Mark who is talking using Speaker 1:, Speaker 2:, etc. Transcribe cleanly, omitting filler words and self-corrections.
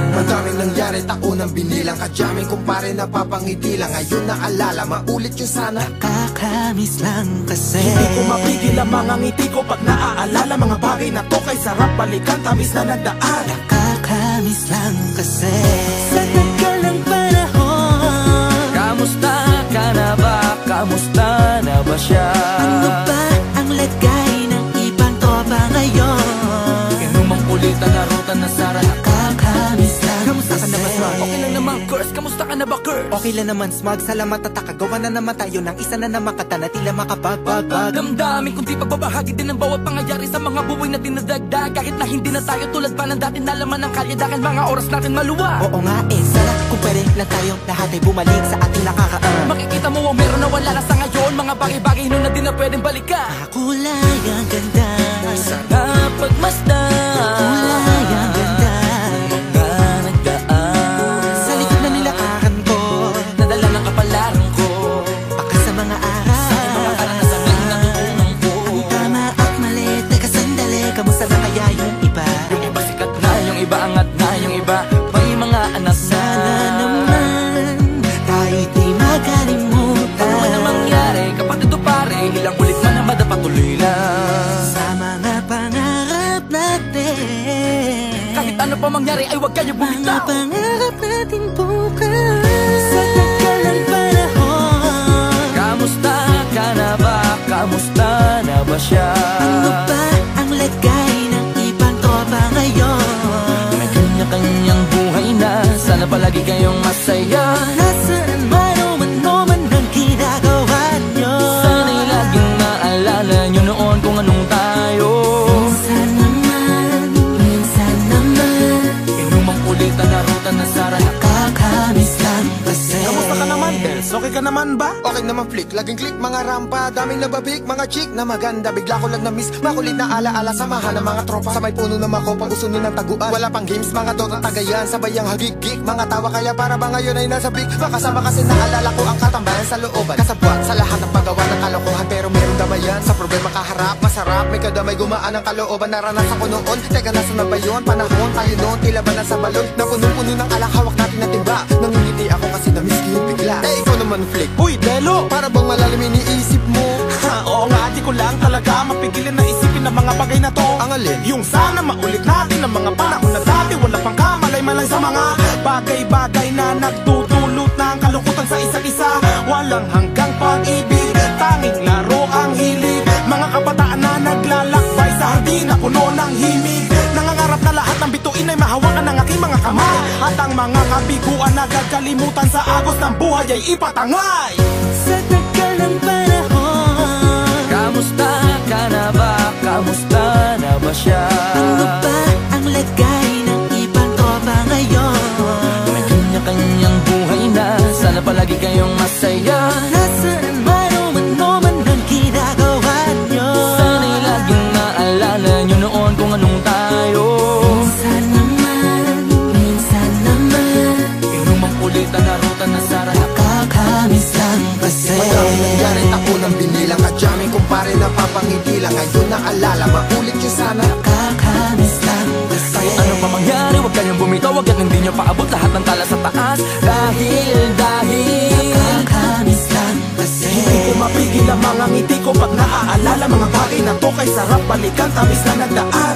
Speaker 1: Madaming nangyari, taunang binilang. Kadyaming kumpare, napapangiti lang. Ngayon naalala, maulit yung sana.
Speaker 2: Nakakamiss lang kasi.
Speaker 3: Hindi ko mapigil ang mga ngiti ko pag naaalala. Mga bagay na to kay sarap balikan, tamis na nagdaan.
Speaker 2: Nakakamiss lang kasi. Sa tagal ng panahon,
Speaker 4: kamusta ka na ba? Kamusta na ba siya?
Speaker 2: ano ba ang lagay ng ibang tropa ngayon?
Speaker 4: Inumang kulitan na ruta na sara.
Speaker 2: Nakakamiss lang
Speaker 4: Kamusta ka na ba, Smug?
Speaker 2: kasi.
Speaker 4: Okay lang naman, Curse. Kamusta ka na ba, Curse?
Speaker 2: Okay lang naman, Smug. Salamat at nakagawa na naman tayo ng isa na naman kata na tila makabagbag.
Speaker 4: Damdamin kundi pagbabahagi din ng bawat pangyayari sa mga buhay na dinadagdag. Kahit na hindi na tayo tulad pa ng dati, nalaman ng kalye dahil mga oras natin maluwa.
Speaker 2: Oo nga sana kung pwede lang tayo lahat ay bumalik sa ating nakakaan.
Speaker 4: Makikita mo ang meron na wala na sa ngayon. Mga bagay-bagay noon na di na pwedeng balikan.
Speaker 2: Kulay ang ganda,
Speaker 4: Sarap pagmasdan.
Speaker 2: kulay ang ganda.
Speaker 4: Mga nagdaan
Speaker 2: Sa likod na nilakaran ko,
Speaker 4: nadala ng kapalaran ko.
Speaker 2: baka sa mga aral,
Speaker 4: Mga karanasan na natutunan ko.
Speaker 2: tama at mali. Teka sandali, kamusta na kaya yung iba?
Speaker 4: Yung iba sikat na, yung iba angat na, yung iba may mga anak na.
Speaker 2: Sana naman tayo'y di makalimutan.
Speaker 4: Ano man ang mangyari, kapatid o pare, ilang ulit man na madapatuloy lang.
Speaker 2: Sa mga pangarap natin,
Speaker 4: Kahit ano pa mangyari ay huwag kayo
Speaker 2: mga
Speaker 4: bumitaw.
Speaker 2: pangarap natin bukas. Sa tagal ng panahon,
Speaker 4: Kamusta ka na ba? Kamusta na ba siya?
Speaker 2: ano ba ang lagay ng ibang tropa ngayon?
Speaker 4: May kanya-kanyang buhay na, sana palagi kayong masaya.
Speaker 2: Nasaan man o man ang ginagawa nyo?
Speaker 4: Sana'y laging maalala nyo noon kung anong tayo.
Speaker 2: Minsan naman
Speaker 4: Inumang kulitan na ruta na sara.
Speaker 2: nakakamiss lang kasi.
Speaker 3: Kamusta ka naman, Dels? Okay ka naman ba?
Speaker 1: Okay naman flick, laging click, mga rampa. Daming nababik, mga chick na maganda. Bigla ko lang na-miss, makulit na alaala. Samahan ng mga tropa, sa may puno na makopa. Gusto nun ng taguan, wala pang games, mga dotang tagayan. Sabayang hagig-gig, mga tawa kaya para ba ngayon ay nasa big. Makasama kasi naalala ko ang katambayan sa looban. Kasabwat sa lahat ng paggawa ng kalokohan, pero meron damayan. Sa problema kaharap, masarap, may kadamay gumaan ang kalooban. Naranasan ko noon, teka nasa na ba yun? Panahon tayo noon, tila ba nasa balon? Na punong-puno ng alak, hawak natin ng timba. Nangingiti ako kasi na-miss ko yung bigla. Eh ikaw naman flick,
Speaker 3: Uy, Delo!
Speaker 1: para bang malalim iniisip mo?
Speaker 3: Ha, oo nga, di ko lang talaga mapigilin na isipin ang mga bagay na to.
Speaker 1: Ang alin?
Speaker 3: Yung sana maulit natin ang mga panahon na dati. Wala pang kamalay-malay sa mga bagay-bagay na nagtutulot ng kalungkutan sa isa't isa. Walang hanggang pag-ibig, tanging laro ang hilig. Mga kabataan na naglalakbay sa hardin na puno ng himig. Nangangarap na lahat ng bituin ay mahawakan ng aking mga kamay. At ang mga kabiguan na gagalimutan sa agos ng buhay ay ipatangay.
Speaker 2: Sa tagal ng panahon,
Speaker 4: Kamusta ka na ba? Kamusta na ba siya?
Speaker 2: ano ba ang lagay ng ibang tropa ngayon?
Speaker 4: May kanya-kanyang buhay na, sana palagi kayong masaya.
Speaker 2: Nasaan man o man ang ginagawa nyo?
Speaker 4: Sana'y laging maalala nyo noon kung anong tayo.
Speaker 2: Minsan naman
Speaker 4: Inumang kulitan na ruta na sara.
Speaker 2: nakakamiss lang kasi.
Speaker 1: Madaming nangyari, taunang binilang. Kadyaming kumpare, napapangiti lang. Ngayon naalala, maulit yung sana.
Speaker 2: Nakakamiss lang kasi.
Speaker 4: Kahit ano pa mangyari, huwag kayong bumitaw. Huwag yan, hindi nyo paabot lahat ng tala sa taas. Dahil
Speaker 2: Nakakamiss lang kasi.
Speaker 3: Hindi ko mapigil ang mga ngiti ko pag naaalala. Mga bagay na to kay sarap balikan, tamis na nagdaan.